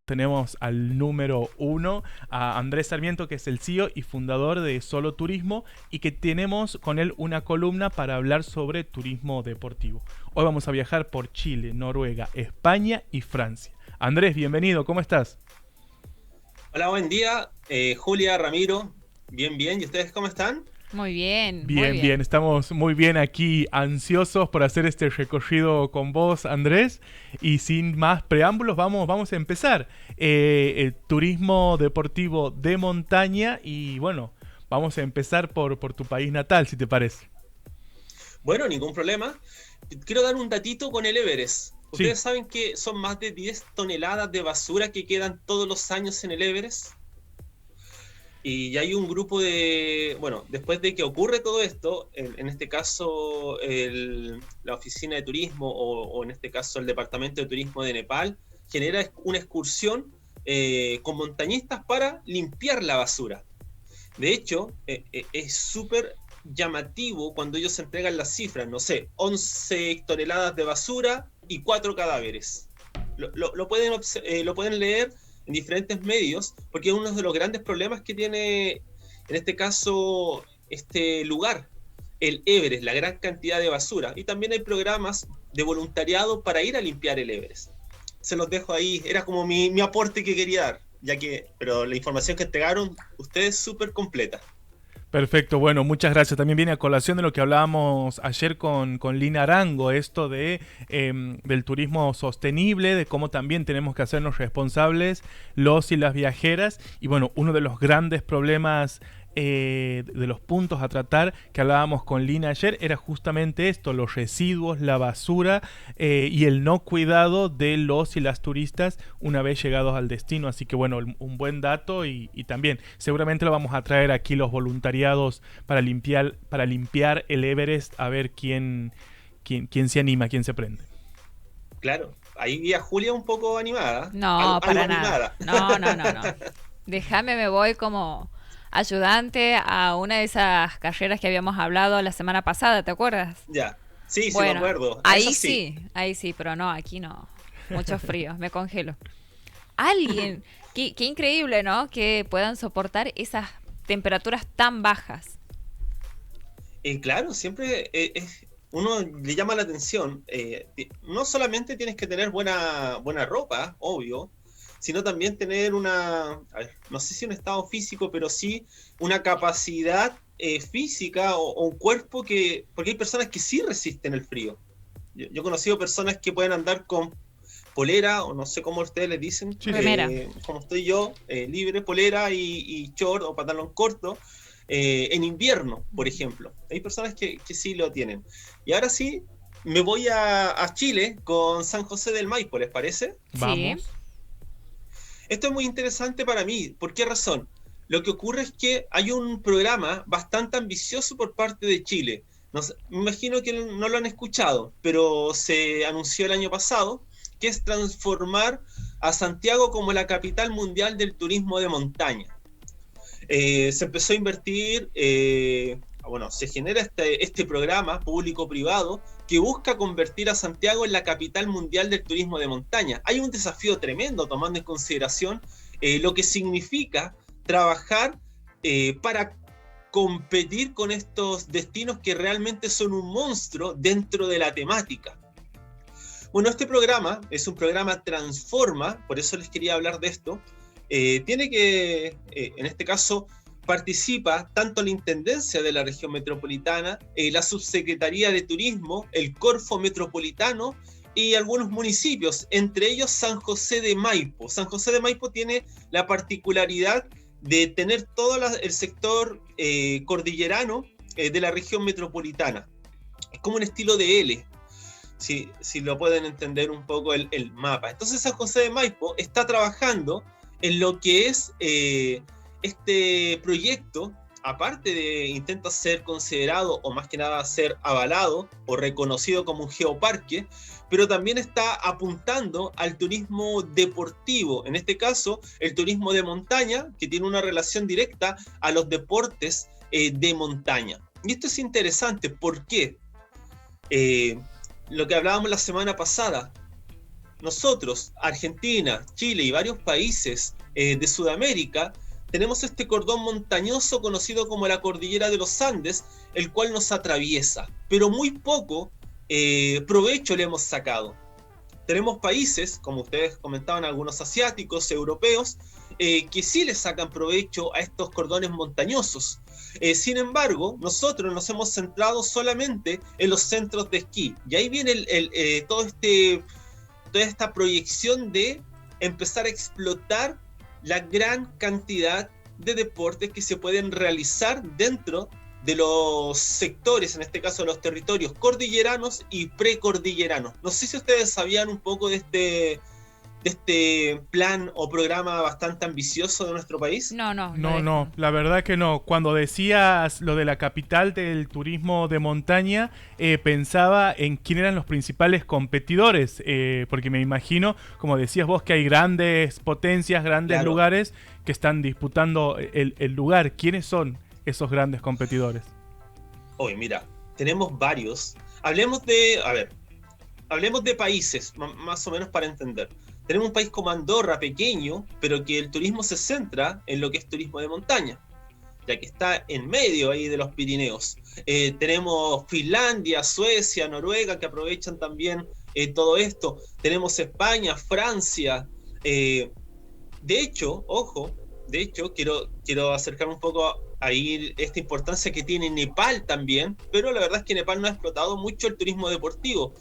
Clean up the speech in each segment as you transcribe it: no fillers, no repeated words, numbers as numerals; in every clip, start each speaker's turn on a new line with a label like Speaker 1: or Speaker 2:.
Speaker 1: Tenemos al número 1, a Andrés Sarmiento, que es el CEO y fundador de Solo Turismo, y que tenemos con él una columna para hablar sobre turismo deportivo. Hoy vamos a viajar por Chile, Noruega, España y Francia. Andrés, bienvenido, ¿cómo estás?
Speaker 2: Hola, buen día, Julia, Ramiro, bien, bien, ¿y ustedes cómo están?
Speaker 3: Muy bien, muy
Speaker 1: Bien, bien,
Speaker 3: bien.
Speaker 1: estamos muy bien aquí, ansiosos por hacer este recorrido con vos, Andrés. Y sin más preámbulos, vamos a empezar. El turismo deportivo de montaña y bueno, vamos a empezar por tu país natal, si te parece.
Speaker 2: Bueno, ningún problema. Quiero dar un datito con el Everest.
Speaker 1: Sí,
Speaker 2: ¿Ustedes saben que son más de 10 toneladas de basura que quedan todos los años en el Everest? Y hay un grupo de, bueno, después de que ocurre todo esto, en este caso la oficina de turismo o en este caso el departamento de turismo de Nepal genera una excursión con montañistas para limpiar la basura. De hecho, es súper llamativo cuando ellos entregan las cifras, no sé, 11 toneladas de basura y 4 cadáveres. Lo pueden leer en diferentes medios, porque es uno de los grandes problemas que tiene, en este caso, este lugar, el Everest, la gran cantidad de basura. Y también hay programas de voluntariado para ir a limpiar el Everest. Se los dejo ahí, era como mi aporte que quería dar, ya que, pero la información que entregaron ustedes es súper completa.
Speaker 1: perfecto, bueno, muchas gracias. También viene a colación de lo que hablábamos ayer con Lina Arango, esto del turismo sostenible, de cómo también tenemos que hacernos responsables los y las viajeras. Y bueno, uno de los grandes problemas de los puntos a tratar que hablábamos con Lina ayer era justamente esto, los residuos, la basura y el no cuidado de los y las turistas una vez llegados al destino. Así que bueno, un buen dato y también seguramente lo vamos a traer aquí los voluntariados para limpiar el Everest, a ver quién se anima, quién se prende.
Speaker 2: Claro, ahí vi a Julia un poco animada,
Speaker 3: No,
Speaker 2: algo
Speaker 3: para nada.
Speaker 2: animada.
Speaker 3: No, no, no, no. Déjame, me voy como ayudante a una de esas carreras que habíamos hablado la semana pasada, ¿te acuerdas?
Speaker 2: Ya, sí, sí me
Speaker 3: Bueno,
Speaker 2: acuerdo, eso sí.
Speaker 3: ahí sí, pero no, aquí no. Mucho frío, me congelo. Alguien, qué increíble, ¿no? Que puedan soportar esas temperaturas tan bajas.
Speaker 2: Claro, siempre uno le llama la atención. No solamente tienes que tener buena ropa, obvio, sino también tener a ver, no sé si un estado físico, pero sí una capacidad física o un cuerpo porque hay personas que sí resisten el frío. Yo he conocido personas que pueden andar con polera, o no sé cómo ustedes les dicen,
Speaker 1: Sí, sí.
Speaker 3: Remera.
Speaker 2: como estoy yo, libre, polera y short o pantalón corto, en invierno, por ejemplo. Hay personas que sí lo tienen. Y ahora sí, me voy a Chile con San José del Maipo, ¿les parece?
Speaker 3: Sí.
Speaker 1: Vamos.
Speaker 2: Esto es muy interesante para mí. ¿Por qué razón? Lo que ocurre es que hay un programa bastante ambicioso por parte de Chile. No sé, me imagino que no lo han escuchado, pero se anunció el año pasado que es transformar a Santiago como la capital mundial del turismo de montaña. Se empezó a invertir, bueno, se genera este programa público-privado que busca convertir a Santiago en la capital mundial del turismo de montaña. Hay un desafío tremendo tomando en consideración lo que significa trabajar para competir con estos destinos que realmente son un monstruo dentro de la temática. Bueno, este programa es un programa Transforma, por eso les quería hablar de esto. En este caso, participa tanto la Intendencia de la Región Metropolitana, la Subsecretaría de Turismo, el Corfo Metropolitano y algunos municipios, entre ellos San José de Maipo. San José de Maipo tiene la particularidad de tener todo el sector cordillerano de la región metropolitana. Es como un estilo de L, si lo pueden entender un poco el mapa. Entonces San José de Maipo está trabajando en lo que es este proyecto, aparte de intenta ser considerado o más que nada ser avalado o reconocido como un geoparque, pero también está apuntando al turismo deportivo, en este caso el turismo de montaña, que tiene una relación directa a los deportes de montaña. Y esto es interesante, ¿por qué? lo que hablábamos la semana pasada. Nosotros, Argentina, Chile y varios países de Sudamérica, tenemos este cordón montañoso conocido como la Cordillera de los Andes, el cual nos atraviesa, pero muy poco provecho le hemos sacado. Tenemos países, como ustedes comentaban, algunos asiáticos, europeos, que sí le sacan provecho a estos cordones montañosos. Sin embargo, nosotros nos hemos centrado solamente en los centros de esquí. Y ahí viene toda esta proyección de empezar a explotar la gran cantidad de deportes que se pueden realizar dentro de los sectores, en este caso de los territorios cordilleranos y precordilleranos. No sé si ustedes sabían un poco de este plan o programa bastante ambicioso de nuestro país.
Speaker 1: No, la verdad que no. Cuando decías lo de la capital del turismo de montaña, pensaba en quién eran los principales competidores, porque me imagino, como decías vos, que hay grandes potencias, grandes lugares que están disputando el lugar. ¿Quiénes son esos grandes competidores?
Speaker 2: Hoy, mira, tenemos varios. Hablemos de países, más o menos para entender. Tenemos un país como Andorra, pequeño, pero que el turismo se centra en lo que es turismo de montaña, ya que está en medio ahí de los Pirineos. Tenemos Finlandia, Suecia, Noruega, que aprovechan también todo esto. Tenemos España, Francia. De hecho, quiero acercarme un poco a esta importancia que tiene Nepal también, pero la verdad es que Nepal no ha explotado mucho el turismo deportivo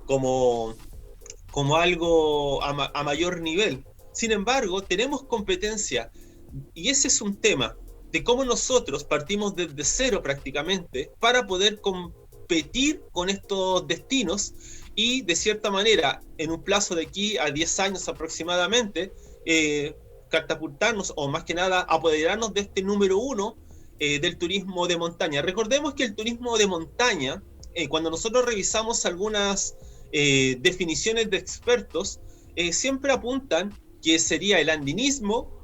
Speaker 2: como algo a mayor nivel. Sin embargo, tenemos competencia, y ese es un tema de cómo nosotros partimos desde cero prácticamente para poder competir con estos destinos y de cierta manera, en un plazo de aquí a 10 años aproximadamente, catapultarnos, o más que nada apoderarnos de este número uno del turismo de montaña. Recordemos que el turismo de montaña, cuando nosotros revisamos algunas definiciones de expertos, siempre apuntan que sería el andinismo,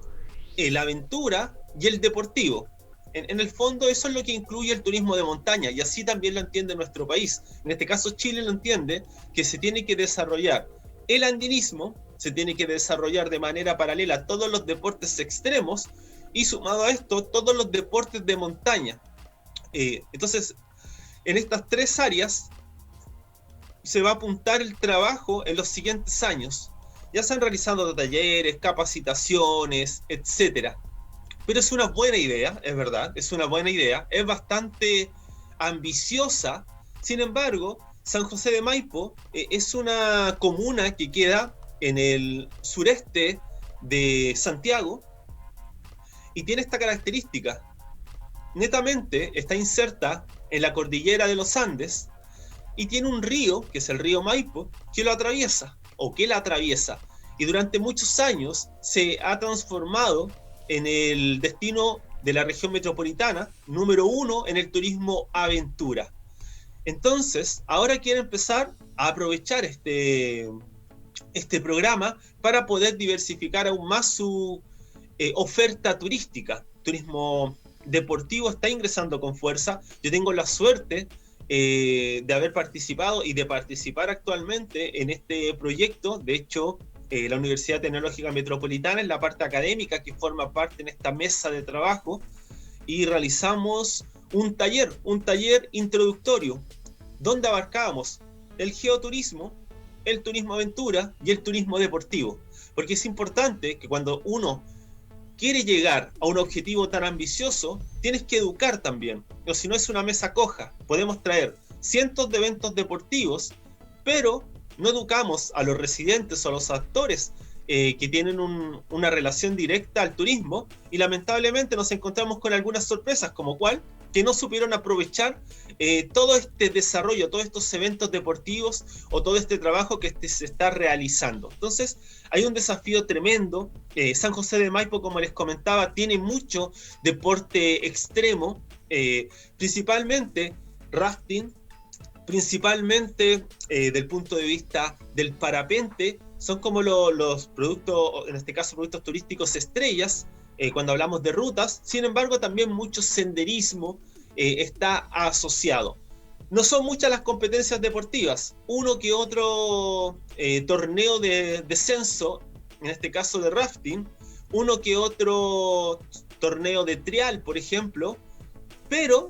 Speaker 2: la aventura y el deportivo. En el fondo eso es lo que incluye el turismo de montaña, y así también lo entiende nuestro país. En este caso Chile lo entiende, que se tiene que desarrollar el andinismo, se tiene que desarrollar de manera paralela todos los deportes extremos, y sumado a esto todos los deportes de montaña. Entonces, en estas tres áreas se va a apuntar el trabajo en los siguientes años. Ya se han realizado talleres, capacitaciones, etcétera. Pero es una buena idea, es verdad, es una buena idea, es bastante ambiciosa. Sin embargo, San José de Maipo es una comuna que queda en el sureste de Santiago y tiene esta característica. Netamente está inserta en la cordillera de los Andes y tiene un río, que es el río Maipo, que lo atraviesa, o que la atraviesa. Y durante muchos años se ha transformado en el destino de la región metropolitana, número uno en el turismo aventura. Entonces, ahora quiere empezar a aprovechar este programa para poder diversificar aún más su oferta turística. Turismo deportivo está ingresando con fuerza. Yo tengo la suerte de haber participado y de participar actualmente en este proyecto. De hecho, la Universidad Tecnológica Metropolitana es la parte académica que forma parte en esta mesa de trabajo, y realizamos un taller introductorio donde abarcábamos el geoturismo, el turismo aventura y el turismo deportivo, porque es importante que cuando uno quiere llegar a un objetivo tan ambicioso, tienes que educar también, o si no es una mesa coja. Podemos traer cientos de eventos deportivos, pero no educamos a los residentes o a los actores que tienen una relación directa al turismo, y lamentablemente nos encontramos con algunas sorpresas, como cuál, que no supieron aprovechar todo este desarrollo, todos estos eventos deportivos o todo este trabajo que se está realizando. Entonces hay un desafío tremendo. San José de Maipo, como les comentaba, tiene mucho deporte extremo, principalmente rafting, principalmente del punto de vista del parapente. Son como los productos, en este caso productos turísticos estrellas, cuando hablamos de rutas. Sin embargo, también mucho senderismo está asociado. No son muchas las competencias deportivas. Uno que otro torneo de descenso, en este caso de rafting, uno que otro torneo de trial, por ejemplo, pero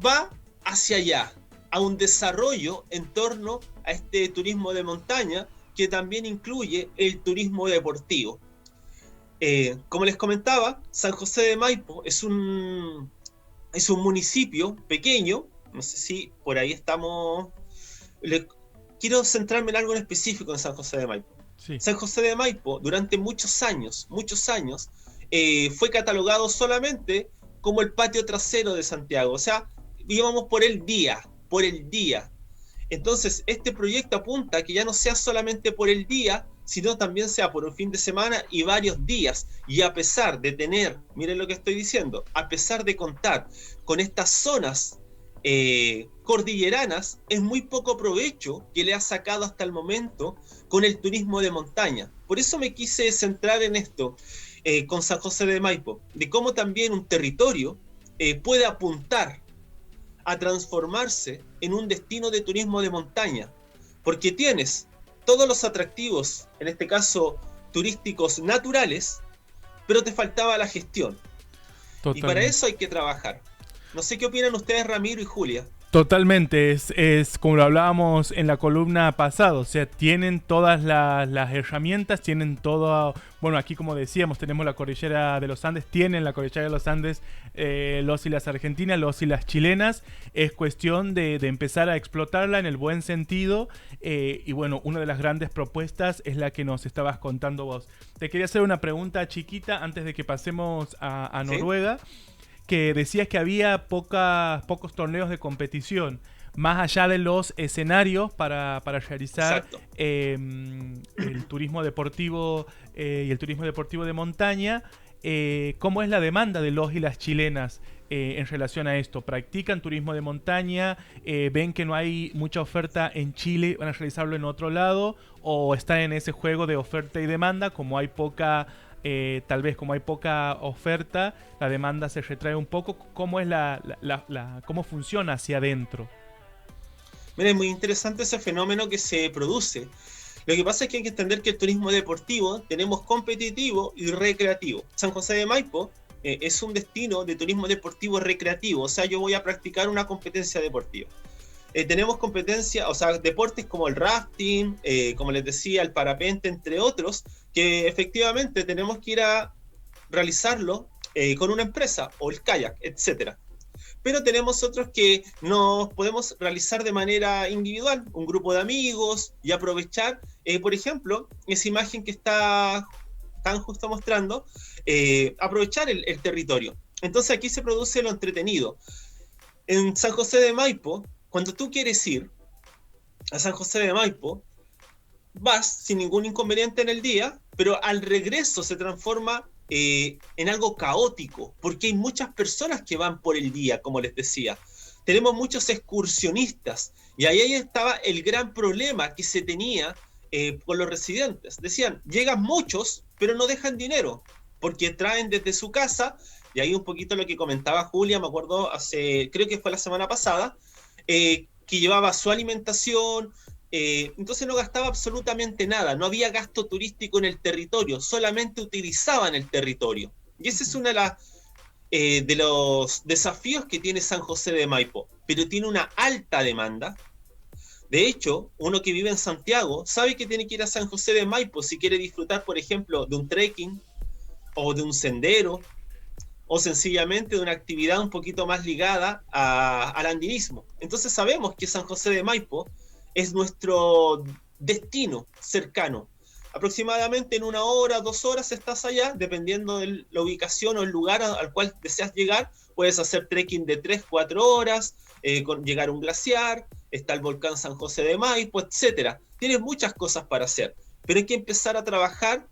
Speaker 2: va hacia allá, a un desarrollo en torno a este turismo de montaña que también incluye el turismo deportivo. Como les comentaba, San José de Maipo es un municipio pequeño, no sé si por ahí estamos... Quiero centrarme en algo en específico en San José de Maipo.
Speaker 1: Sí.
Speaker 2: San José de Maipo durante muchos años, fue catalogado solamente como el patio trasero de Santiago, o sea, íbamos por el día. Entonces, este proyecto apunta a que ya no sea solamente por el día, sino también sea por un fin de semana y varios días. Y a pesar de tener, miren lo que estoy diciendo, a pesar de contar con estas zonas cordilleranas, es muy poco provecho que le ha sacado hasta el momento con el turismo de montaña. Por eso me quise centrar en esto con San José de Maipo, de cómo también un territorio puede apuntar a transformarse en un destino de turismo de montaña, porque tienes todos los atractivos, en este caso turísticos naturales, pero te faltaba la gestión. Totalmente. Y para eso hay que trabajar. No sé qué opinan ustedes, Ramiro y Julia.
Speaker 1: Totalmente, es como lo hablábamos en la columna pasada, o sea, tienen todas las herramientas, tienen todo, bueno, aquí como decíamos, tenemos la cordillera de los Andes, tienen la cordillera de los Andes los y las argentinas, los y las chilenas, es cuestión de empezar a explotarla en el buen sentido, y bueno, una de las grandes propuestas es la que nos estabas contando vos. Te quería hacer una pregunta chiquita antes de que pasemos a Noruega. ¿Sí? Que decías que había pocos torneos de competición, más allá de los escenarios para realizar el turismo deportivo y el turismo deportivo de montaña. ¿Cómo es la demanda de los y las chilenas en relación a esto? ¿Practican turismo de montaña? ¿Ven que no hay mucha oferta en Chile? ¿Van a realizarlo en otro lado? ¿O están en ese juego de oferta y demanda? Como hay poca... tal vez como hay poca oferta, la demanda se retrae un poco. ¿Cómo es cómo funciona hacia adentro?
Speaker 2: Mira, es muy interesante ese fenómeno que se produce. Lo que pasa es que hay que entender que el turismo deportivo tenemos competitivo y recreativo. San José de Maipo es un destino de turismo deportivo recreativo, o sea, yo voy a practicar una competencia deportiva. Tenemos competencia, o sea, deportes como el rafting, como les decía, el parapente, entre otros, que efectivamente tenemos que ir a realizarlo con una empresa, o el kayak, etcétera. Pero tenemos otros que nos podemos realizar de manera individual, un grupo de amigos, y aprovechar, por ejemplo, esa imagen que están justo mostrando, aprovechar el territorio. Entonces aquí se produce lo entretenido. En San José de Maipo, cuando tú quieres ir a San José de Maipo, vas sin ningún inconveniente en el día, pero al regreso se transforma en algo caótico, porque hay muchas personas que van por el día, como les decía. Tenemos muchos excursionistas, y ahí estaba el gran problema que se tenía con los residentes. Decían, llegan muchos, pero no dejan dinero, porque traen desde su casa, y ahí un poquito lo que comentaba Julia, me acuerdo, creo que fue la semana pasada, que llevaba su alimentación, entonces no gastaba absolutamente nada, no había gasto turístico en el territorio, solamente utilizaban el territorio. Y ese es uno de los desafíos que tiene San José de Maipo, pero tiene una alta demanda. De hecho, uno que vive en Santiago sabe que tiene que ir a San José de Maipo si quiere disfrutar, por ejemplo, de un trekking o de un sendero, o sencillamente de una actividad un poquito más ligada al andinismo. Entonces sabemos que San José de Maipo es nuestro destino cercano. Aproximadamente en 1 hora, 2 horas estás allá, dependiendo de la ubicación o el lugar al cual deseas llegar. Puedes hacer trekking de 3, 4 horas, llegar a un glaciar, está el volcán San José de Maipo, etc. Tienes muchas cosas para hacer, pero hay que empezar a trabajar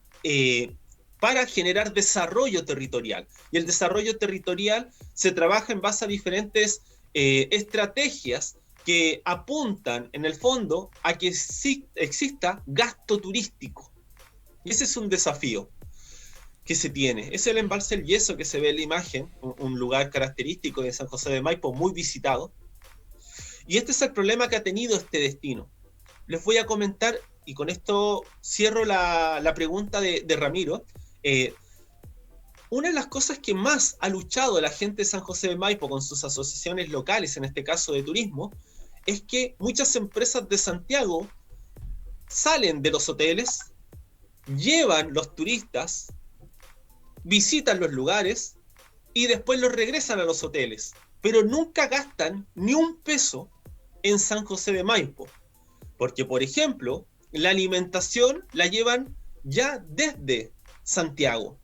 Speaker 2: para generar desarrollo territorial. Y el desarrollo territorial se trabaja en base a diferentes estrategias que apuntan, en el fondo, a que exista gasto turístico. Y ese es un desafío que se tiene. Es el embalse El Yeso que se ve en la imagen, un lugar característico de San José de Maipo, muy visitado. Y este es el problema que ha tenido este destino. Les voy a comentar, y con esto cierro la pregunta de Ramiro. Una de las cosas que más ha luchado la gente de San José de Maipo con sus asociaciones locales, en este caso de turismo, es que muchas empresas de Santiago salen de los hoteles, llevan los turistas, visitan los lugares y después los regresan a los hoteles, pero nunca gastan ni un peso en San José de Maipo, porque por ejemplo la alimentación la llevan ya desde Santiago.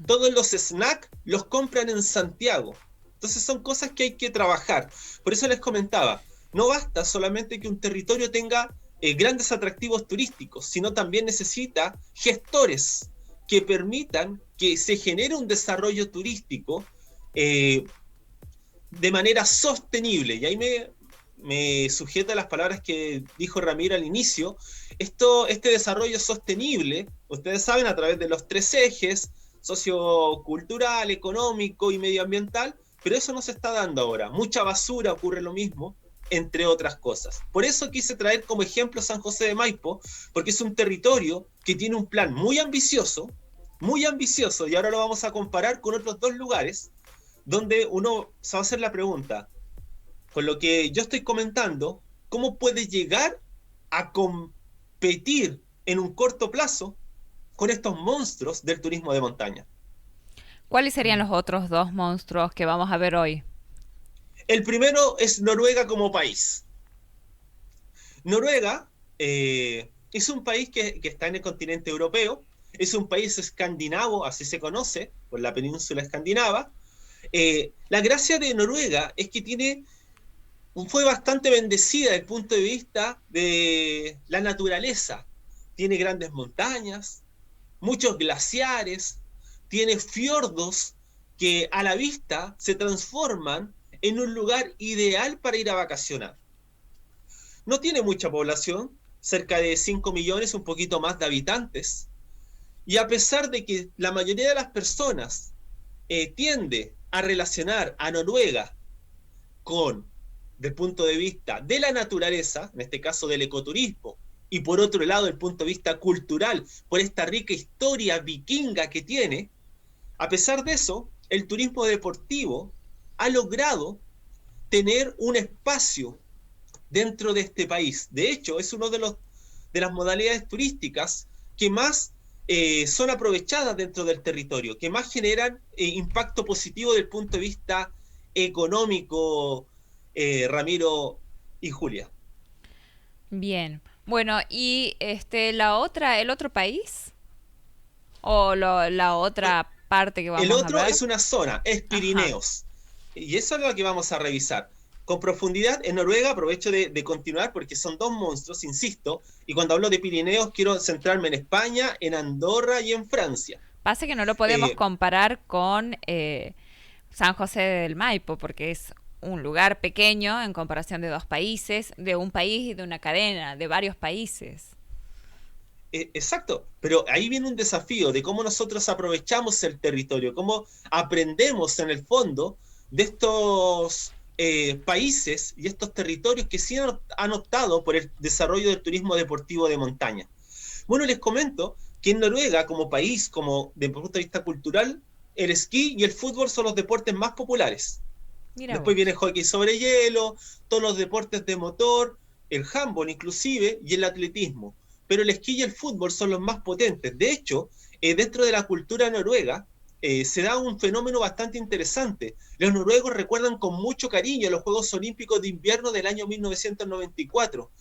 Speaker 2: Todos los snacks los compran en Santiago. Entonces son cosas que hay que trabajar. Por eso les comentaba, no basta solamente que un territorio tenga grandes atractivos turísticos, sino también necesita gestores que permitan que se genere un desarrollo turístico de manera sostenible. Y ahí me sujeto a las palabras que dijo Ramiro al inicio. Este desarrollo sostenible, ustedes saben, a través de los 3 ejes, sociocultural, económico y medioambiental, pero eso no se está dando ahora. Mucha basura, ocurre lo mismo, entre otras cosas. Por eso quise traer como ejemplo San José de Maipo, porque es un territorio que tiene un plan muy ambicioso, y ahora lo vamos a comparar con otros 2 lugares, donde uno se va a hacer la pregunta, con lo que yo estoy comentando, ¿cómo puede llegar a competir en un corto plazo con estos monstruos del turismo de montaña?
Speaker 3: ¿Cuáles serían los otros 2 monstruos que vamos a ver hoy?
Speaker 2: El primero es Noruega como país. Noruega es un país que está en el continente europeo, es un país escandinavo, así se conoce, por la península escandinava. La gracia de Noruega es que fue bastante bendecida desde el punto de vista de la naturaleza. Tiene grandes montañas, muchos glaciares, tiene fiordos que a la vista se transforman en un lugar ideal para ir a vacacionar. No tiene mucha población, cerca de 5 millones, un poquito más de habitantes, y a pesar de que la mayoría de las personas tiende a relacionar a Noruega del punto de vista de la naturaleza, en este caso del ecoturismo, y por otro lado, el punto de vista cultural, por esta rica historia vikinga que tiene, a pesar de eso, el turismo deportivo ha logrado tener un espacio dentro de este país. De hecho, es una de las modalidades turísticas que más son aprovechadas dentro del territorio, que más generan impacto positivo desde el punto de vista económico, Ramiro y Julia.
Speaker 3: Bien. Bueno, y el otro país o la otra parte que vamos a ver.
Speaker 2: El otro es una zona, es Pirineos. Ajá. Y eso es lo que vamos a revisar con profundidad en Noruega. Aprovecho de continuar porque son 2 monstruos, insisto, y cuando hablo de Pirineos quiero centrarme en España, en Andorra y en Francia.
Speaker 3: Pasa que no lo podemos comparar con San José del Maipo porque es un lugar pequeño en comparación de 2 países, de un país y de una cadena, de varios países.
Speaker 2: Exacto, pero ahí viene un desafío de cómo nosotros aprovechamos el territorio, cómo aprendemos en el fondo de estos países y estos territorios que sí han optado por el desarrollo del turismo deportivo de montaña. Bueno, les comento que en Noruega como país, como desde el punto de vista cultural, el esquí y el fútbol son los deportes más populares. Después viene el hockey sobre hielo, todos los deportes de motor, el handball inclusive y el atletismo. Pero el esquí y el fútbol son los más potentes. De hecho, dentro de la cultura noruega se da un fenómeno bastante interesante. Los noruegos recuerdan con mucho cariño los Juegos Olímpicos de Invierno del año 1994.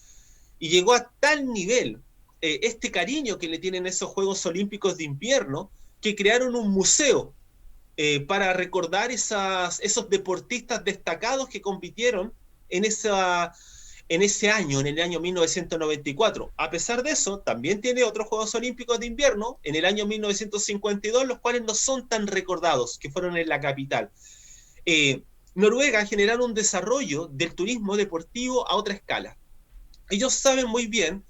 Speaker 2: Y llegó a tal nivel este cariño que le tienen esos Juegos Olímpicos de Invierno que crearon un museo para recordar esos deportistas destacados que compitieron en ese año, en el año 1994. A pesar de eso, también tiene otros Juegos Olímpicos de Invierno en el año 1952, los cuales no son tan recordados, que fueron en la capital. Noruega generaron un desarrollo del turismo deportivo a otra escala. Ellos saben muy bien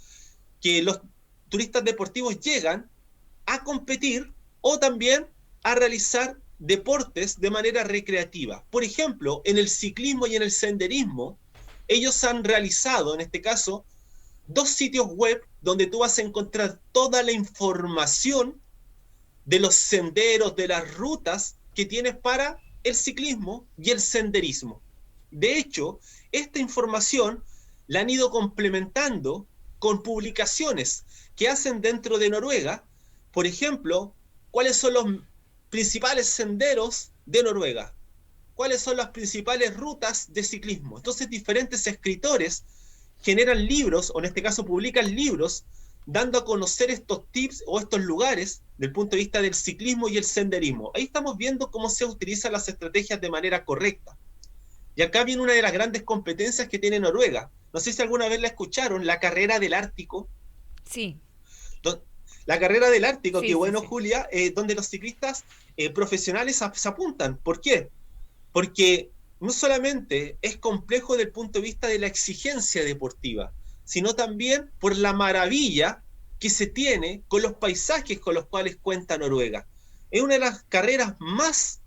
Speaker 2: que los turistas deportivos llegan a competir o también a realizar deportes de manera recreativa. Por ejemplo, en el ciclismo y en el senderismo, ellos han realizado, en este caso, 2 sitios web donde tú vas a encontrar toda la información de los senderos, de las rutas que tienes para el ciclismo y el senderismo. De hecho, esta información la han ido complementando con publicaciones que hacen dentro de Noruega. Por ejemplo, ¿cuáles son los principales senderos de Noruega? ¿Cuáles son las principales rutas de ciclismo? Entonces, diferentes escritores generan libros, o en este caso publican libros, dando a conocer estos tips o estos lugares del punto de vista del ciclismo y el senderismo. Ahí estamos viendo cómo se utilizan las estrategias de manera correcta. Y acá viene una de las grandes competencias que tiene Noruega. No sé si alguna vez la escucharon, la carrera del Ártico.
Speaker 3: Sí.
Speaker 2: La carrera del Ártico,
Speaker 3: Sí,
Speaker 2: que bueno,
Speaker 3: sí.
Speaker 2: Julia, donde los ciclistas profesionales se apuntan. ¿Por qué? Porque no solamente es complejo desde el punto de vista de la exigencia deportiva, sino también por la maravilla que se tiene con los paisajes con los cuales cuenta Noruega. Es una de las carreras más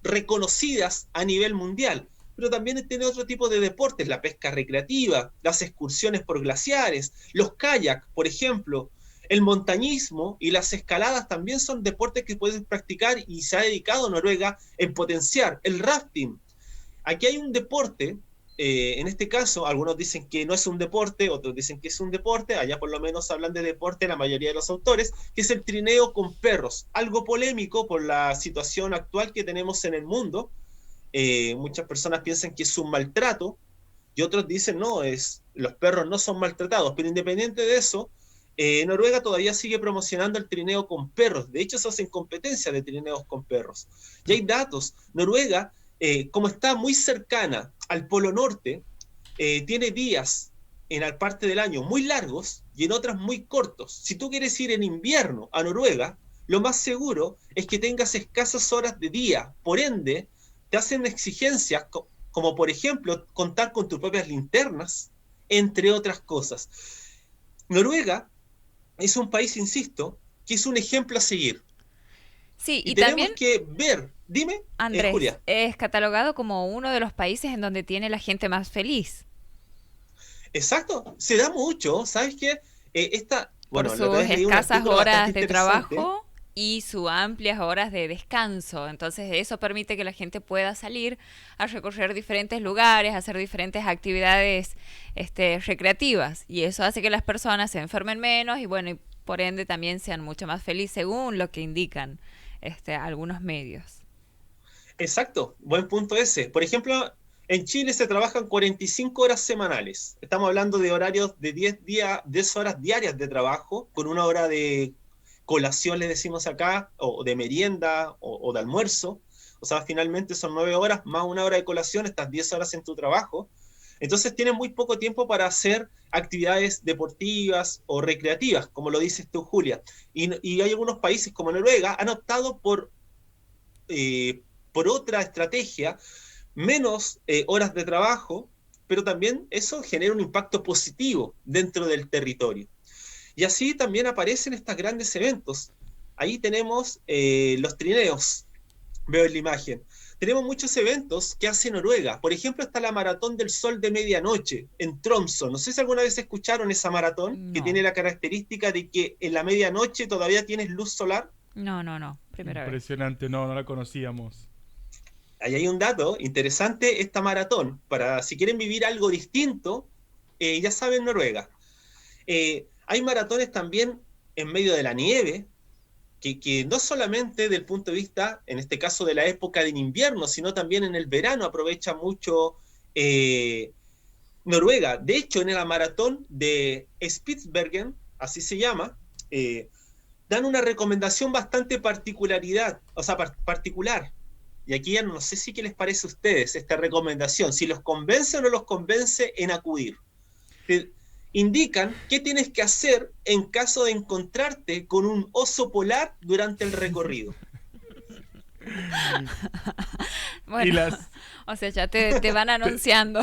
Speaker 2: reconocidas a nivel mundial, pero también tiene otro tipo de deportes, la pesca recreativa, las excursiones por glaciares, los kayaks, por ejemplo, el montañismo y las escaladas también son deportes que puedes practicar y se ha dedicado Noruega en potenciar. El rafting. Aquí hay un deporte, en este caso, algunos dicen que no es un deporte, otros dicen que es un deporte, allá por lo menos hablan de deporte la mayoría de los autores, que es el trineo con perros. Algo polémico por la situación actual que tenemos en el mundo. Muchas personas piensan que es un maltrato y otros dicen no, los perros no son maltratados, pero independiente de eso, Noruega todavía sigue promocionando el trineo con perros. De hecho, se hacen competencias de trineos con perros. Y hay datos. Noruega, como está muy cercana al Polo Norte, tiene días en la parte del año muy largos y en otras muy cortos. Si tú quieres ir en invierno a Noruega, lo más seguro es que tengas escasas horas de día. Por ende, te hacen exigencias como por ejemplo contar con tus propias linternas, entre otras cosas. Noruega es un país, insisto, que es un ejemplo a seguir.
Speaker 3: Sí,
Speaker 2: Y
Speaker 3: y
Speaker 2: tenemos
Speaker 3: también,
Speaker 2: que ver, dime,
Speaker 3: Andrés,
Speaker 2: Julia.
Speaker 3: es catalogado como uno de los países en donde tiene la gente más feliz
Speaker 2: Exacto, se da mucho, ¿sabes qué?
Speaker 3: por
Speaker 2: La otra
Speaker 3: sus
Speaker 2: vez leí un
Speaker 3: escasas
Speaker 2: artículo bastante
Speaker 3: horas de
Speaker 2: interesante.
Speaker 3: trabajo y sus amplias horas de descanso. Entonces eso permite que la gente pueda salir a recorrer diferentes lugares, hacer diferentes actividades recreativas. Y eso hace que las personas se enfermen menos y bueno, y por ende también sean mucho más felices según lo que indican algunos medios.
Speaker 2: Exacto, buen punto ese. Por ejemplo, en Chile se trabajan 45 horas semanales. Estamos hablando de horarios de 10 horas diarias de trabajo, con una hora de colación, le decimos acá, o de merienda, o de almuerzo. O sea, finalmente son 9 horas más una hora de colación, estás 10 horas en tu trabajo. Entonces tienes muy poco tiempo para hacer actividades deportivas o recreativas, como lo dices tú, Julia. Y hay algunos países como Noruega han optado por otra estrategia, menos horas de trabajo, pero también eso genera un impacto positivo dentro del territorio. Y así también aparecen estos grandes eventos. Ahí tenemos los trineos, veo en la imagen. Tenemos muchos eventos que hace Noruega. Por ejemplo, está la Maratón del Sol de Medianoche en Tromsø. No sé si alguna vez escucharon esa maratón, que
Speaker 3: No,
Speaker 2: tiene la característica de que en la medianoche todavía tienes luz solar.
Speaker 3: no, primera vez.
Speaker 1: Impresionante, no, no la conocíamos.
Speaker 2: Ahí hay un dato interesante, esta maratón, para si quieren vivir algo distinto, ya saben, Noruega. Hay maratones también en medio de la nieve, que no solamente del punto de vista, en este caso de la época de invierno, sino también en el verano aprovecha mucho Noruega. De hecho, en la maratón de Spitsbergen, así se llama, dan una recomendación bastante particular. Y aquí ya no sé si qué les parece a ustedes esta recomendación, si los convence o no los convence en acudir. Te indican qué tienes que hacer en caso de encontrarte con un oso polar durante el recorrido.
Speaker 3: Bueno,
Speaker 1: Y las
Speaker 3: o sea, ya te van anunciando.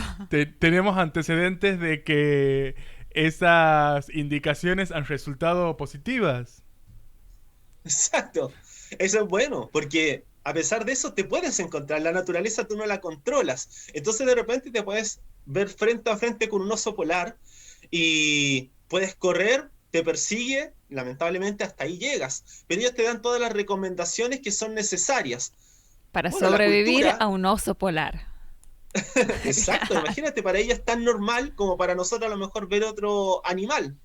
Speaker 1: tenemos antecedentes de que esas indicaciones han resultado positivas.
Speaker 2: Exacto. Eso es bueno, porque a pesar de eso te puedes encontrar. La naturaleza tú no la controlas. Entonces de repente te puedes ver frente a frente con un oso polar y puedes correr, te persigue, lamentablemente hasta ahí llegas, pero ellos te dan todas las recomendaciones que son necesarias.
Speaker 3: Para
Speaker 2: Bueno,
Speaker 3: sobrevivir
Speaker 2: cultura,
Speaker 3: a un oso polar.
Speaker 2: exacto, imagínate, para ella es tan normal como para nosotros a lo mejor ver otro animal.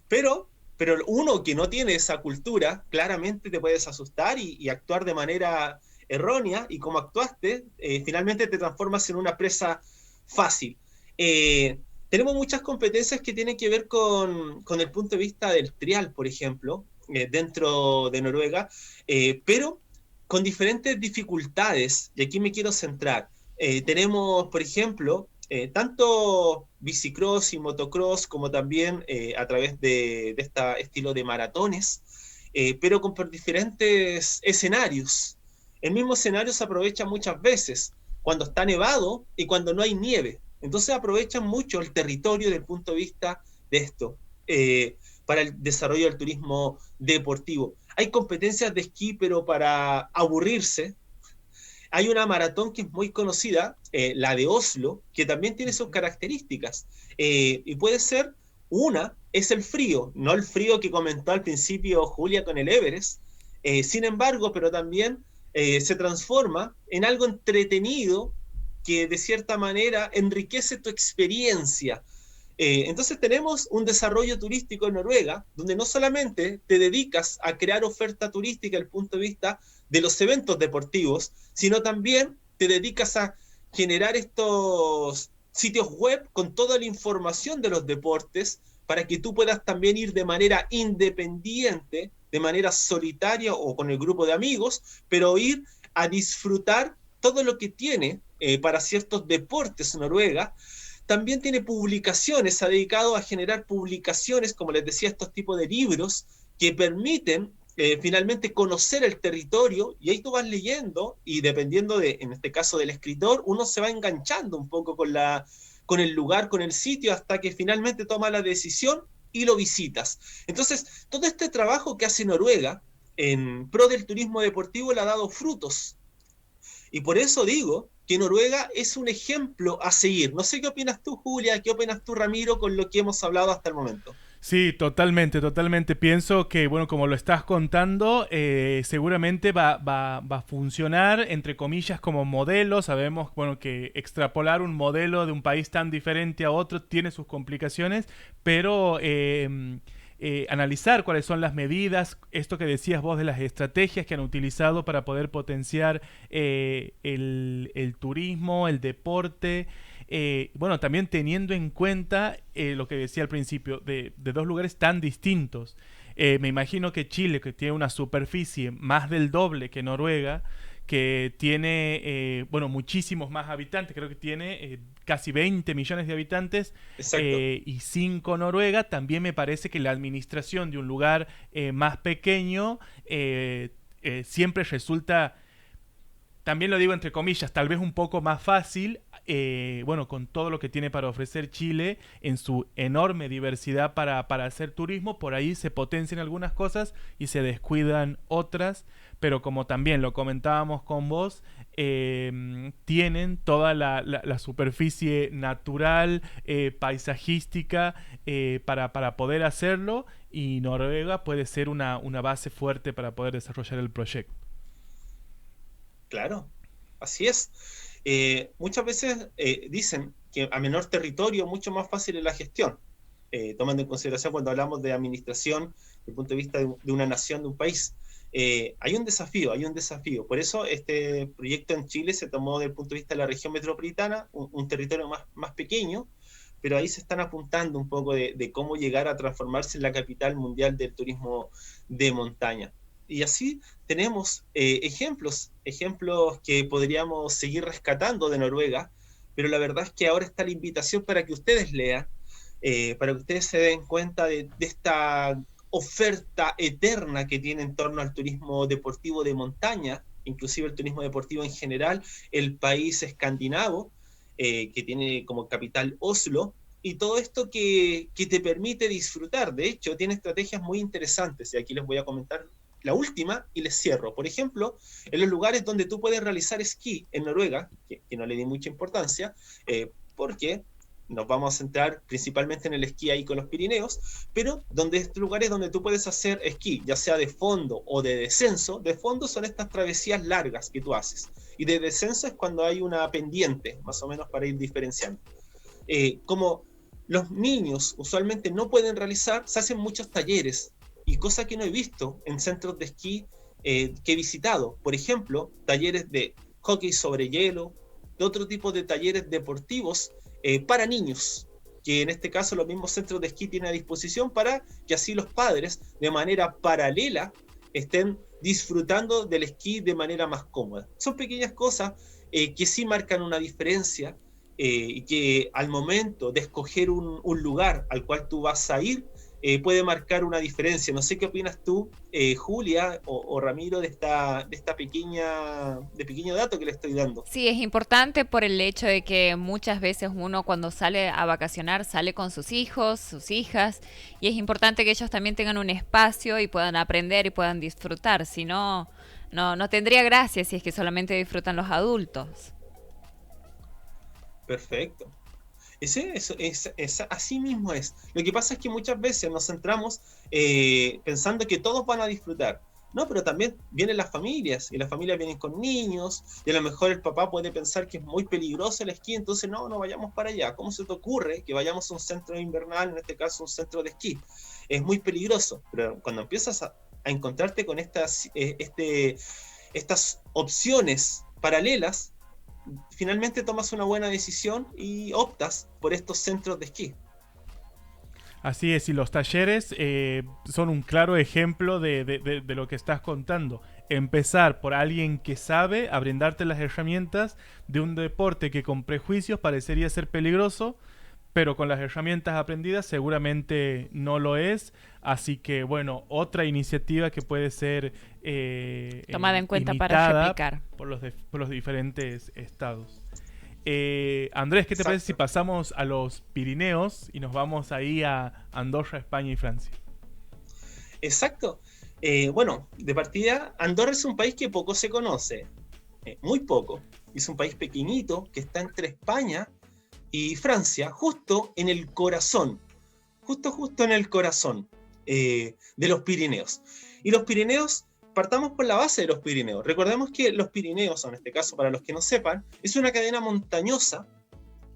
Speaker 2: Pero, pero uno que no tiene esa cultura, claramente te puedes asustar y actuar de manera errónea, y como actuaste, finalmente te transformas en una presa fácil. Tenemos muchas competencias que tienen que ver con el punto de vista del trial, por ejemplo, dentro de Noruega, pero con diferentes dificultades, y aquí me quiero centrar. Tenemos, por ejemplo, tanto bicicross y motocross, como también a través de este estilo de maratones, pero con diferentes escenarios. El mismo escenario se aprovecha muchas veces cuando está nevado y cuando no hay nieve. Entonces aprovechan mucho el territorio desde el punto de vista de esto, para el desarrollo del turismo deportivo. Hay competencias de esquí, pero para aburrirse. Hay una maratón que es muy conocida, la de Oslo, que también tiene sus características. Y puede ser, una, es el frío, no el frío que comentó al principio Julia con el Everest. Sin embargo, pero también se transforma en algo entretenido que de cierta manera enriquece tu experiencia. Entonces tenemos un desarrollo turístico en Noruega, donde no solamente te dedicas a crear oferta turística desde el punto de vista de los eventos deportivos, sino también te dedicas a generar estos sitios web con toda la información de los deportes para que tú puedas también ir de manera independiente, de manera solitaria o con el grupo de amigos, pero ir a disfrutar todo lo que tiene para ciertos deportes en Noruega. También tiene publicaciones, se ha dedicado a generar publicaciones, como les decía, estos tipos de libros que permiten finalmente conocer el territorio, y ahí tú vas leyendo y dependiendo de, en este caso del escritor, uno se va enganchando un poco con el lugar, con el sitio, hasta que finalmente toma la decisión y lo visitas. Entonces, todo este trabajo que hace Noruega en pro del turismo deportivo le ha dado frutos. Y por eso digo que Noruega es un ejemplo a seguir. No sé qué opinas tú, Julia, qué opinas tú, Ramiro, con lo que hemos hablado hasta el momento.
Speaker 1: Sí, totalmente, totalmente. Pienso que, bueno, como lo estás contando, seguramente va a funcionar, entre comillas, como modelo. Sabemos, bueno, que extrapolar un modelo de un país tan diferente a otro tiene sus complicaciones, pero analizar cuáles son las medidas, esto que decías vos de las estrategias que han utilizado para poder potenciar el turismo, el deporte. Bueno, también teniendo en cuenta lo que decía al principio, de dos lugares tan distintos. Me imagino que Chile, que tiene una superficie más del doble que Noruega, que tiene, bueno, muchísimos más habitantes, creo que tiene casi 20 millones de habitantes, y 5 Noruega, también me parece que la administración de un lugar más pequeño siempre resulta, también lo digo entre comillas, tal vez un poco más fácil, bueno, con todo lo que tiene para ofrecer Chile, en su enorme diversidad para hacer turismo, por ahí se potencian algunas cosas y se descuidan otras, pero como también lo comentábamos con vos, tienen toda la superficie natural, paisajística, para poder hacerlo, y Noruega puede ser una base fuerte para poder desarrollar el proyecto.
Speaker 2: Claro, así es. Muchas veces dicen que a menor territorio mucho más fácil es la gestión, tomando en consideración cuando hablamos de administración desde el punto de vista de una nación, de un país. Hay un desafío, hay un desafío. Por eso este proyecto en Chile se tomó desde el punto de vista de la región metropolitana, un territorio más pequeño, pero ahí se están apuntando un poco de cómo llegar a transformarse en la capital mundial del turismo de montaña. Y así tenemos ejemplos que podríamos seguir rescatando de Noruega, pero la verdad es que ahora está la invitación para que ustedes lean, para que ustedes se den cuenta de esta oferta eterna que tiene en torno al turismo deportivo de montaña, inclusive el turismo deportivo en general, el país escandinavo, que tiene como capital Oslo, y todo esto que te permite disfrutar. De hecho, tiene estrategias muy interesantes, y aquí les voy a comentar la última y les cierro. Por ejemplo, en los lugares donde tú puedes realizar esquí en Noruega, que no le di mucha importancia, porque nos vamos a centrar principalmente en el esquí ahí con los Pirineos, pero lugares donde tú puedes hacer esquí, ya sea de fondo o de descenso. De fondo son estas travesías largas que tú haces, y de descenso es cuando hay una pendiente, más o menos, para ir diferenciando. Como los niños usualmente no pueden realizar, se hacen muchos talleres, y cosa que no he visto en centros de esquí que he visitado. Por ejemplo, talleres de hockey sobre hielo, de otro tipo de talleres deportivos para niños, que en este caso los mismos centros de esquí tienen a disposición para que así los padres, de manera paralela, estén disfrutando del esquí de manera más cómoda. Son pequeñas cosas que sí marcan una diferencia, y que al momento de escoger un lugar al cual tú vas a ir, puede marcar una diferencia. No sé qué opinas tú, Julia o Ramiro, de pequeño dato que le estoy dando.
Speaker 3: Sí, es importante por el hecho de que muchas veces uno cuando sale a vacacionar sale con sus hijos, sus hijas, y es importante que ellos también tengan un espacio y puedan aprender y puedan disfrutar. Si no, no tendría gracia si es que solamente disfrutan los adultos.
Speaker 2: Perfecto. Así mismo es. Lo que pasa es que muchas veces nos centramos pensando que todos van a disfrutar. No, pero también vienen las familias, y las familias vienen con niños, y a lo mejor el papá puede pensar que es muy peligroso el esquí, entonces no vayamos para allá. ¿Cómo se te ocurre que vayamos a un centro invernal, en este caso un centro de esquí? Es muy peligroso, pero cuando empiezas a encontrarte con estas opciones paralelas, finalmente tomas una buena decisión y optas por estos centros de esquí.
Speaker 1: Así es, y los talleres son un claro ejemplo de lo que estás contando. Empezar por alguien que sabe a brindarte las herramientas de un deporte que con prejuicios parecería ser peligroso, pero con las herramientas aprendidas seguramente no lo es. Así que bueno, otra iniciativa que puede ser
Speaker 3: tomada en cuenta para replicar
Speaker 1: por los diferentes estados. Andrés, ¿qué te parece si pasamos a los Pirineos y nos vamos ahí a Andorra, España y Francia?
Speaker 2: Exacto. Bueno, de partida, Andorra es un país que poco se conoce, muy poco. Es un país pequeñito que está entre España y Francia, justo en el corazón, justo en el corazón de los Pirineos. Y los Pirineos, partamos por la base de los Pirineos. Recordemos que los Pirineos, en este caso para los que no sepan, es una cadena montañosa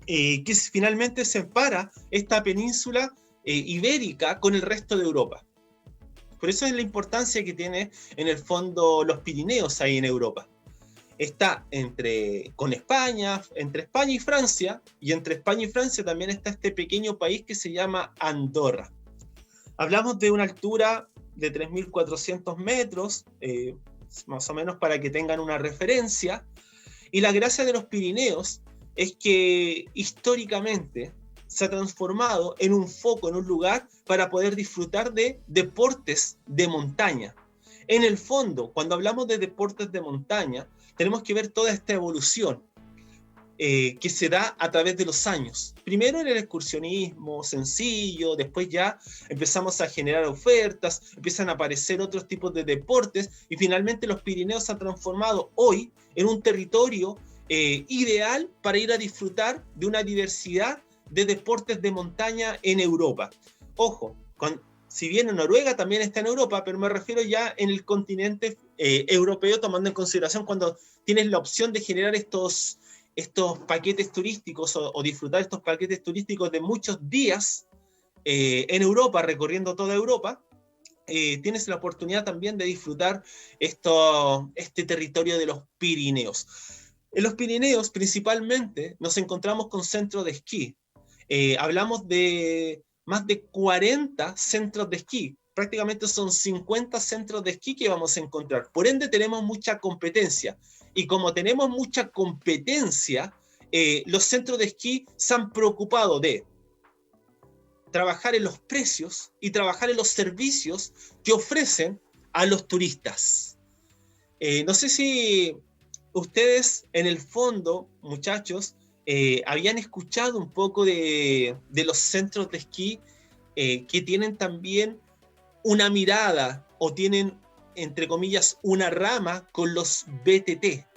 Speaker 2: que finalmente separa esta península ibérica con el resto de Europa. Por eso es la importancia que tiene en el fondo los Pirineos ahí en Europa. Está entre España y Francia, y entre España y Francia también está este pequeño país que se llama Andorra. Hablamos de una altura de 3.400 metros, más o menos para que tengan una referencia, y la gracia de los Pirineos es que históricamente se ha transformado en un foco, en un lugar para poder disfrutar de deportes de montaña. En el fondo, cuando hablamos de deportes de montaña, tenemos que ver toda esta evolución que se da a través de los años. Primero en el excursionismo sencillo, después ya empezamos a generar ofertas, empiezan a aparecer otros tipos de deportes, y finalmente los Pirineos se han transformado hoy en un territorio ideal para ir a disfrutar de una diversidad de deportes de montaña en Europa. Ojo, si bien Noruega también está en Europa, pero me refiero ya en el continente europeo, tomando en consideración cuando tienes la opción de generar estos paquetes turísticos o disfrutar estos paquetes turísticos de muchos días en Europa, recorriendo toda Europa, tienes la oportunidad también de disfrutar este territorio de los Pirineos. En los Pirineos principalmente nos encontramos con centros de esquí. Hablamos de más de 40 centros de esquí. Prácticamente son 50 centros de esquí que vamos a encontrar. Por ende tenemos mucha competencia. Y como tenemos mucha competencia, los centros de esquí se han preocupado de trabajar en los precios y trabajar en los servicios que ofrecen a los turistas. No sé si ustedes en el fondo, muchachos, habían escuchado un poco de los centros de esquí que tienen también una mirada o tienen, entre comillas, una rama con los BTT.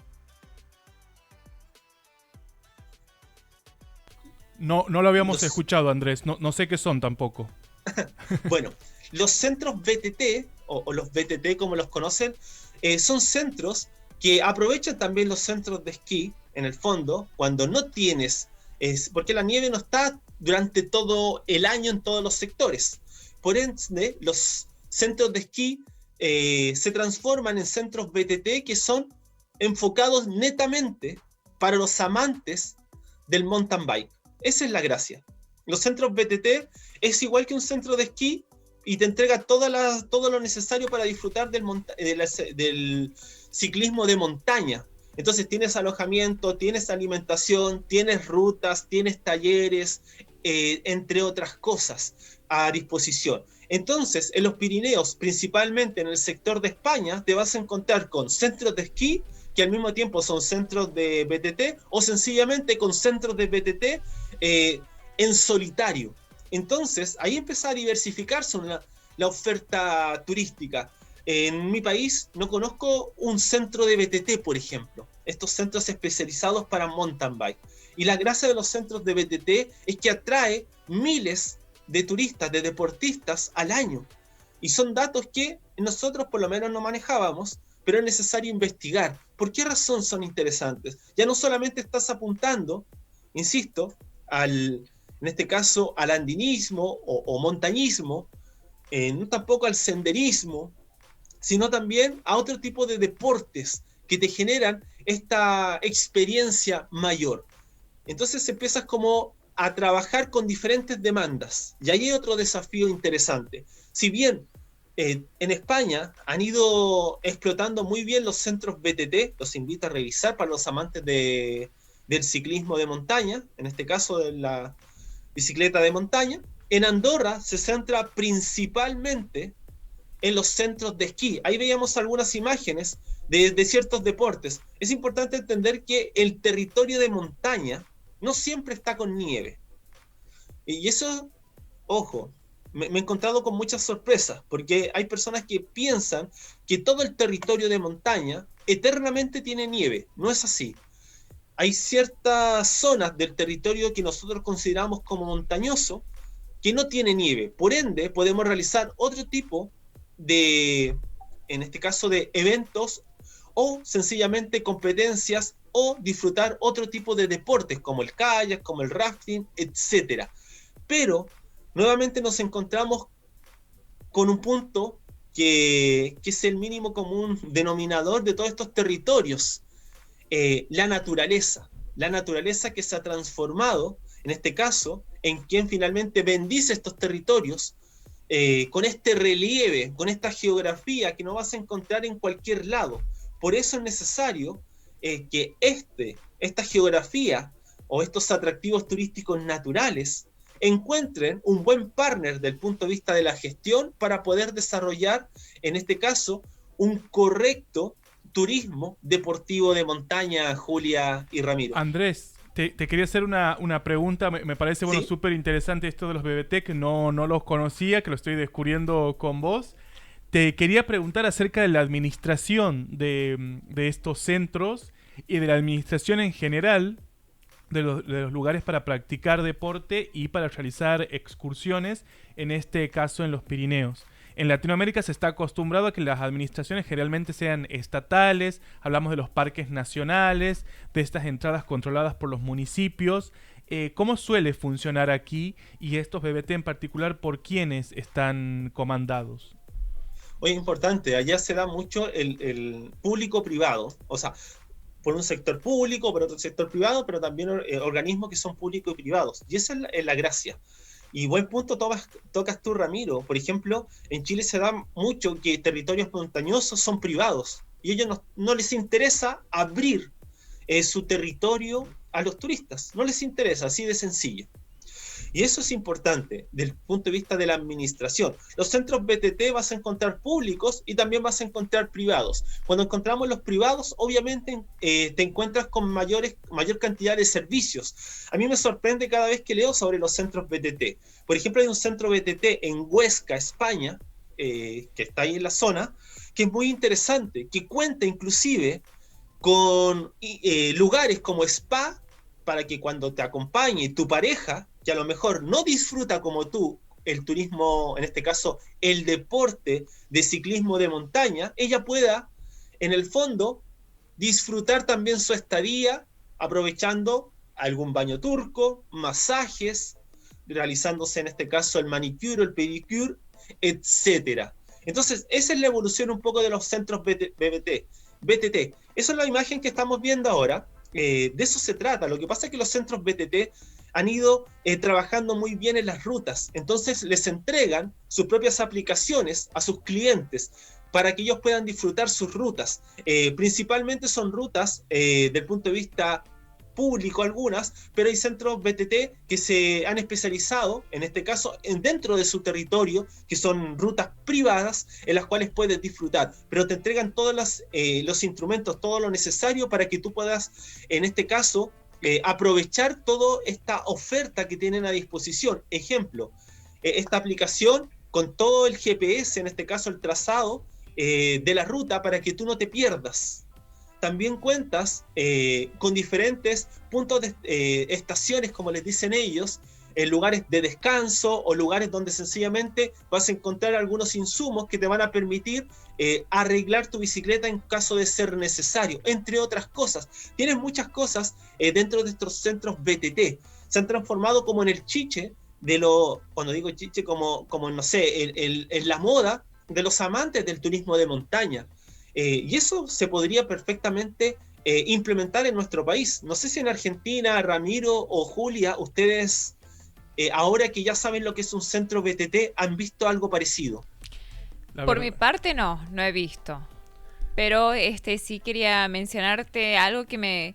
Speaker 1: No lo habíamos escuchado, Andrés. No sé qué son tampoco.
Speaker 2: Bueno, los centros BTT, o los BTT como los conocen, son centros que aprovechan también los centros de esquí, en el fondo, cuando no tienes, porque la nieve no está durante todo el año en todos los sectores. Por ende, los centros de esquí se transforman en centros BTT que son enfocados netamente para los amantes del mountain bike. Esa es la gracia. Los centros BTT es igual que un centro de esquí y te entrega todo lo necesario para disfrutar del ciclismo de montaña. Entonces tienes alojamiento, tienes alimentación, tienes rutas, tienes talleres, entre otras cosas a disposición. Entonces, en los Pirineos, principalmente en el sector de España, te vas a encontrar con centros de esquí que al mismo tiempo son centros de BTT o sencillamente con centros de BTT en solitario. Entonces, ahí empieza a diversificarse la oferta turística. En mi país no conozco un centro de BTT, por ejemplo, estos centros especializados para mountain bike. Y la gracia de los centros de BTT es que atrae miles de turistas, de deportistas al año. Y son datos que nosotros por lo menos no manejábamos, pero es necesario investigar. ¿Por qué razón son interesantes? Ya no solamente estás apuntando, insisto, en este caso al andinismo o montañismo, no tampoco al senderismo, sino también a otro tipo de deportes que te generan esta experiencia mayor. Entonces empiezas como a trabajar con diferentes demandas. Y ahí hay otro desafío interesante. Si bien en España han ido explotando muy bien los centros BTT, los invito a revisar para los amantes del ciclismo de montaña, en este caso de la bicicleta de montaña, en Andorra se centra principalmente en los centros de esquí. Ahí veíamos algunas imágenes de ciertos deportes. Es importante entender que el territorio de montaña no siempre está con nieve. Y eso, ojo, me he encontrado con muchas sorpresas, porque hay personas que piensan que todo el territorio de montaña eternamente tiene nieve. No es así. Hay ciertas zonas del territorio que nosotros consideramos como montañoso que no tiene nieve. Por ende, podemos realizar otro tipo de, en este caso, de eventos o sencillamente competencias o disfrutar otro tipo de deportes como el kayak, como el rafting, etc. Pero nuevamente nos encontramos con un punto que es el mínimo común denominador de todos estos territorios, la naturaleza que se ha transformado, en este caso, en quien finalmente bendice estos territorios, con este relieve, con esta geografía que no vas a encontrar en cualquier lado. Por eso es necesario que esta geografía o estos atractivos turísticos naturales encuentren un buen partner del punto de vista de la gestión para poder desarrollar, en este caso, un correcto turismo deportivo de montaña, Julia y Ramiro.
Speaker 1: Andrés, te quería hacer una pregunta, me parece
Speaker 2: ¿Sí?
Speaker 1: súper interesante esto de los BBT, que no los conocía, que lo estoy descubriendo con vos. Te quería preguntar acerca de la administración de estos centros y de la administración en general de los lugares para practicar deporte y para realizar excursiones, en este caso en los Pirineos. En Latinoamérica se está acostumbrado a que las administraciones generalmente sean estatales, hablamos de los parques nacionales, de estas entradas controladas por los municipios. ¿Cómo suele funcionar aquí y estos BBT en particular, por quiénes están comandados?
Speaker 2: Oye, importante, allá se da mucho el público-privado, o sea, por un sector público, por otro sector privado, pero también organismos que son públicos y privados. Y esa es la gracia. Y buen punto tocas tú, Ramiro. Por ejemplo, en Chile se da mucho que territorios montañosos son privados y a ellos no les interesa abrir su territorio a los turistas. No les interesa, así de sencillo. Y eso es importante desde el punto de vista de la administración. Los centros BTT vas a encontrar públicos y también vas a encontrar privados. Cuando encontramos los privados, obviamente te encuentras con mayor cantidad de servicios. A mí me sorprende cada vez que leo sobre los centros BTT. Por ejemplo, hay un centro BTT en Huesca, España, que está ahí en la zona, que es muy interesante, que cuenta inclusive con lugares como spa para que cuando te acompañe tu pareja, que a lo mejor no disfruta como tú el turismo, en este caso el deporte de ciclismo de montaña, ella pueda en el fondo disfrutar también su estadía aprovechando algún baño turco, masajes, realizándose en este caso el manicure, el pedicure, etcétera. Entonces, esa es la evolución un poco de los centros BTT. Esa es la imagen que estamos viendo ahora. De eso se trata. Lo que pasa es que los centros BTT han ido trabajando muy bien en las rutas. Entonces, les entregan sus propias aplicaciones a sus clientes para que ellos puedan disfrutar sus rutas. Principalmente son rutas del punto de vista público algunas, pero hay centros BTT que se han especializado, en este caso, dentro de su territorio, que son rutas privadas en las cuales puedes disfrutar, pero te entregan todos los instrumentos, todo lo necesario para que tú puedas, en este caso, aprovechar toda esta oferta que tienen a disposición. Ejemplo, esta aplicación con todo el GPS, en este caso el trazado de la ruta, para que tú no te pierdas. También cuentas con diferentes puntos de estaciones, como les dicen ellos, en lugares de descanso o lugares donde sencillamente vas a encontrar algunos insumos que te van a permitir arreglar tu bicicleta en caso de ser necesario, entre otras cosas. Tienes muchas cosas dentro de estos centros BTT. Se han transformado como en el chiche cuando digo chiche, como no sé, en la moda de los amantes del turismo de montaña. Y eso se podría perfectamente implementar en nuestro país. No sé si en Argentina, Ramiro o Julia, ustedes, ahora que ya saben lo que es un centro BTT, ¿han visto algo parecido?
Speaker 3: Por mi parte no he visto. Pero sí quería mencionarte algo que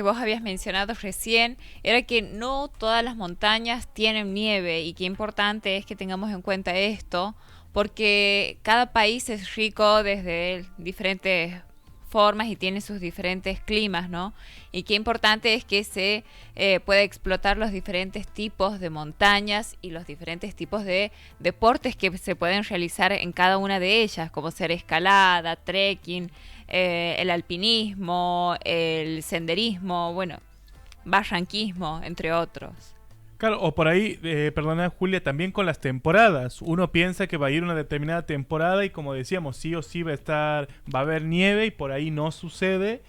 Speaker 3: vos habías mencionado recién, era que no todas las montañas tienen nieve, y qué importante es que tengamos en cuenta esto, porque cada país es rico desde diferentes formas y tiene sus diferentes climas, ¿no? Y qué importante es que se pueda explotar los diferentes tipos de montañas y los diferentes tipos de deportes que se pueden realizar en cada una de ellas, como ser escalada, trekking, el alpinismo, el senderismo, bueno, barranquismo, entre otros.
Speaker 1: Claro, o por ahí, perdona Julia, también con las temporadas. Uno piensa que va a ir una determinada temporada y, como decíamos, sí o sí va a haber nieve, y por ahí no sucede.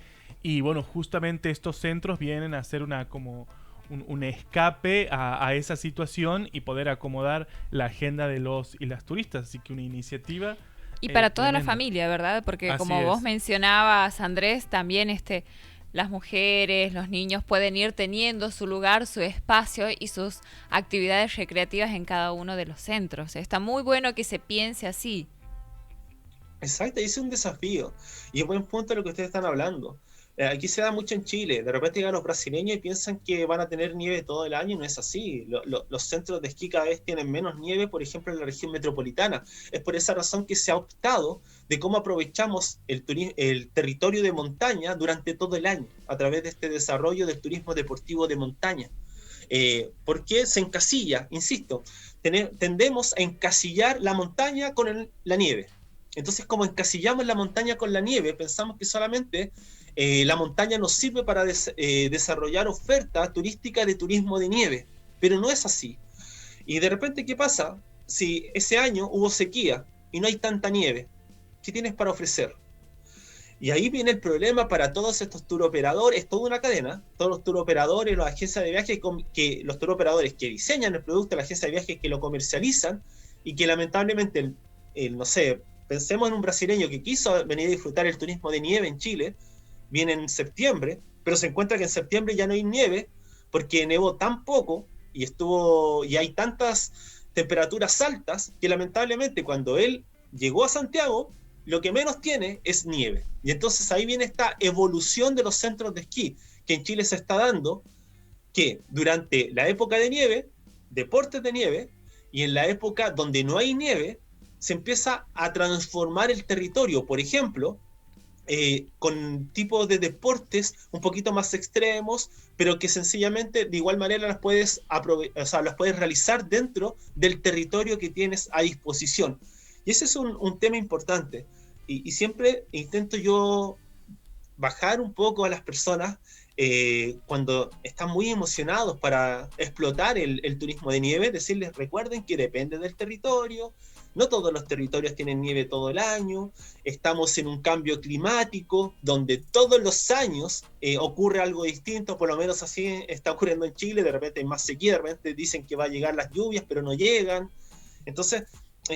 Speaker 1: Y bueno, justamente estos centros vienen a hacer un escape a esa situación y poder acomodar la agenda de los y las turistas. Así que una iniciativa.
Speaker 3: Y para toda
Speaker 1: tremenda.
Speaker 3: La familia, ¿verdad? Porque
Speaker 1: Así
Speaker 3: como
Speaker 1: es.
Speaker 3: vos mencionabas, Andrés, también las mujeres, los niños pueden ir teniendo su lugar, su espacio y sus actividades recreativas en cada uno de los centros. Está muy bueno que se piense así.
Speaker 2: Exacto, y ese es un desafío. Y es buen punto lo que ustedes están hablando. Aquí se da mucho en Chile. De repente llegan los brasileños y piensan que van a tener nieve todo el año, y no es así. Los centros de esquí cada vez tienen menos nieve, por ejemplo, en la región metropolitana. Es por esa razón que se ha optado de cómo aprovechamos el territorio de montaña durante todo el año, a través de este desarrollo del turismo deportivo de montaña. Porque se encasilla, insisto, tendemos a encasillar la montaña con la nieve. Entonces, como encasillamos la montaña con la nieve, pensamos que solamente la montaña nos sirve para desarrollar oferta turística de turismo de nieve, pero no es así. Y de repente, ¿qué pasa? Si ese año hubo sequía y no hay tanta nieve, ¿qué tienes para ofrecer? Y ahí viene el problema para todos estos touroperadores, toda una cadena, todos los touroperadores, las agencias de viajes, los touroperadores que diseñan el producto, las agencias de viajes que lo comercializan, y que lamentablemente, no sé, pensemos en un brasileño que quiso venir a disfrutar el turismo de nieve en Chile, viene en septiembre, pero se encuentra que en septiembre ya no hay nieve porque nevó tan poco y hay tantas temperaturas altas que lamentablemente cuando él llegó a Santiago, lo que menos tiene es nieve. Y entonces ahí viene esta evolución de los centros de esquí que en Chile se está dando, que durante la época de nieve, deportes de nieve, y en la época donde no hay nieve, se empieza a transformar el territorio. Por ejemplo, con tipos de deportes un poquito más extremos, pero que sencillamente de igual manera las puedes realizar dentro del territorio que tienes a disposición. Y ese es un tema importante. Y siempre intento yo bajar un poco a las personas cuando están muy emocionados para explotar el turismo de nieve, decirles, recuerden que depende del territorio, no todos los territorios tienen nieve todo el año, estamos en un cambio climático donde todos los años ocurre algo distinto, por lo menos así está ocurriendo en Chile, de repente hay más sequía, de repente dicen que va a llegar las lluvias, pero no llegan. Entonces,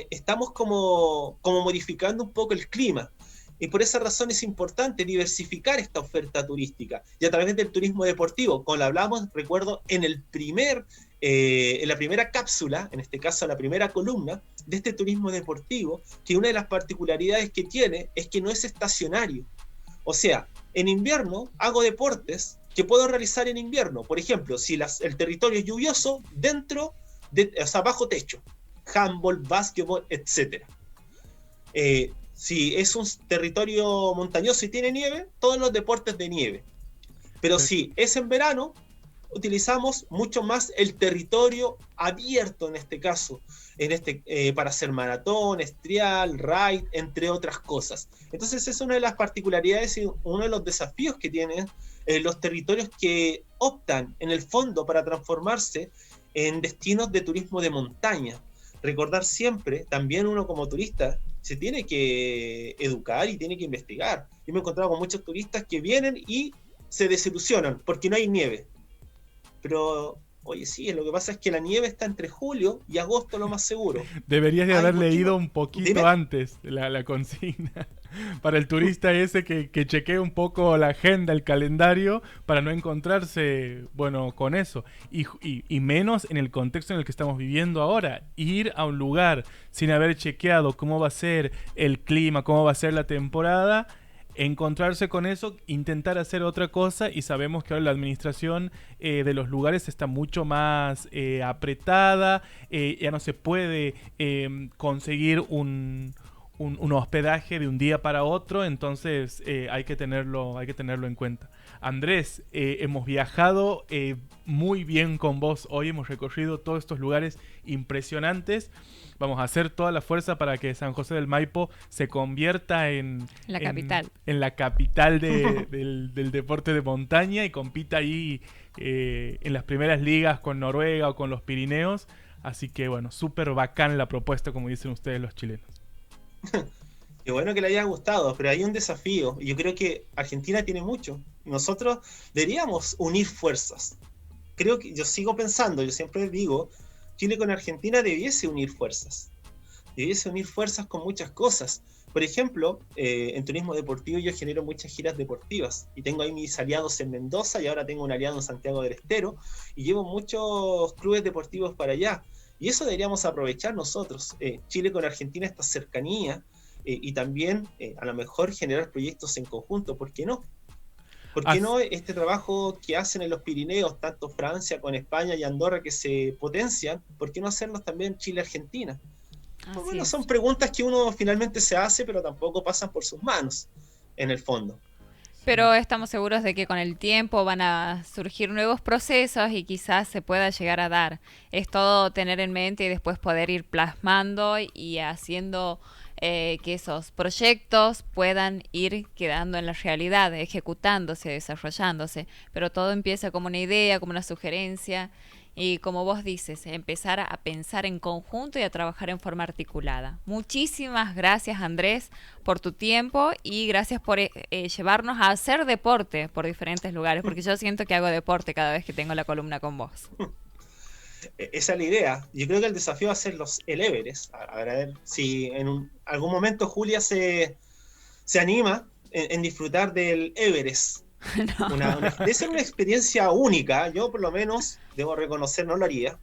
Speaker 2: estamos como modificando un poco el clima. Y por esa razón es importante diversificar esta oferta turística. Y a través del turismo deportivo, como lo hablamos, recuerdo, en la primera cápsula, en este caso la primera columna, de este turismo deportivo, que una de las particularidades que tiene es que no es estacionario. O sea, en invierno hago deportes que puedo realizar en invierno. Por ejemplo, si el territorio es lluvioso, bajo techo, handball, básquetbol, etc. Si es un territorio montañoso y tiene nieve, todos los deportes de nieve. Pero si es en verano, utilizamos mucho más el territorio abierto en este caso, para hacer maratón, trial, ride, entre otras cosas. Entonces es una de las particularidades y uno de los desafíos que tienen los territorios que optan en el fondo para transformarse en destinos de turismo de montaña. Recordar siempre, también uno como turista, se tiene que educar y tiene que investigar. Yo me he encontrado con muchos turistas que vienen y se desilusionan porque no hay nieve. Pero, oye, sí, lo que pasa es que la nieve está entre julio y agosto, lo más seguro.
Speaker 1: Deberías de haber leído un poquito antes la consigna. Para el turista ese que chequee un poco la agenda, el calendario, para no encontrarse, con eso. Y menos en el contexto en el que estamos viviendo ahora. Ir a un lugar sin haber chequeado cómo va a ser el clima, cómo va a ser la temporada, encontrarse con eso, intentar hacer otra cosa, y sabemos que ahora la administración de los lugares está mucho más apretada, ya no se puede conseguir un hospedaje de un día para otro, entonces hay que tenerlo en cuenta. Andrés, hemos viajado muy bien con vos hoy, hemos recorrido todos estos lugares impresionantes. Vamos a hacer toda la fuerza para que San José del Maipo se convierta en la capital del deporte de montaña y compita ahí en las primeras ligas con Noruega o con los Pirineos. Así que súper bacán la propuesta, como dicen ustedes los chilenos.
Speaker 2: Qué bueno que le haya gustado, pero hay un desafío. Yo creo que Argentina tiene mucho. Nosotros deberíamos unir fuerzas. Creo que yo sigo pensando, yo siempre digo, Chile con Argentina debiese unir fuerzas. Debiese unir fuerzas con muchas cosas. Por ejemplo, en turismo deportivo yo genero muchas giras deportivas y tengo ahí mis aliados en Mendoza y ahora tengo un aliado en Santiago del Estero y llevo muchos clubes deportivos para allá. Y eso deberíamos aprovechar nosotros. Chile con Argentina, esta cercanía, y también a lo mejor generar proyectos en conjunto. ¿Por qué no? ¿Por qué no este trabajo que hacen en los Pirineos, tanto Francia con España y Andorra, que se potencian, por qué no hacerlos también Chile-Argentina? Bueno, son preguntas que uno finalmente se hace, pero tampoco pasan por sus manos, en el fondo.
Speaker 3: Pero estamos seguros de que con el tiempo van a surgir nuevos procesos y quizás se pueda llegar a dar. Es todo tener en mente y después poder ir plasmando y haciendo que esos proyectos puedan ir quedando en la realidad, ejecutándose, desarrollándose. Pero todo empieza como una idea, como una sugerencia. Y como vos dices, empezar a pensar en conjunto y a trabajar en forma articulada. Muchísimas gracias, Andrés, por tu tiempo y gracias por llevarnos a hacer deporte por diferentes lugares, porque yo siento que hago deporte cada vez que tengo la columna con vos.
Speaker 2: Esa es la idea. Yo creo que el desafío va a ser el Everest. A ver si en algún momento Julia se anima en disfrutar del Everest. No. Debe ser una experiencia única. Yo por lo menos debo reconocer, no lo haría.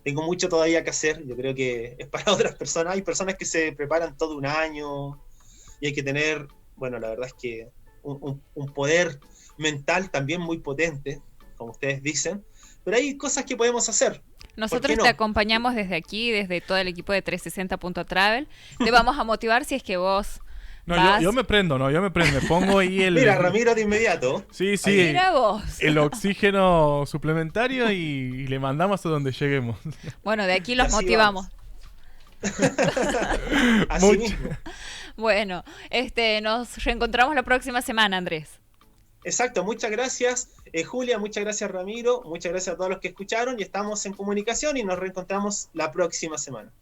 Speaker 2: Tengo mucho todavía que hacer. Yo creo que es para otras personas. Hay personas que se preparan todo un año y hay que tener, la verdad es que un poder mental también muy potente, como ustedes dicen, pero hay cosas que podemos hacer.
Speaker 3: Nosotros te acompañamos desde aquí, desde todo el equipo de 360.travel. Te vamos a motivar si es que vos
Speaker 1: yo me prendo, me pongo ahí el...
Speaker 2: Mira, Ramiro de inmediato.
Speaker 1: Sí,
Speaker 3: mira vos.
Speaker 1: El oxígeno suplementario y le mandamos a donde lleguemos.
Speaker 3: Bueno, de aquí los así motivamos.
Speaker 2: Así mismo.
Speaker 3: Bueno, nos reencontramos la próxima semana, Andrés.
Speaker 2: Exacto, muchas gracias Julia, muchas gracias Ramiro, muchas gracias a todos los que escucharon y estamos en comunicación y nos reencontramos la próxima semana.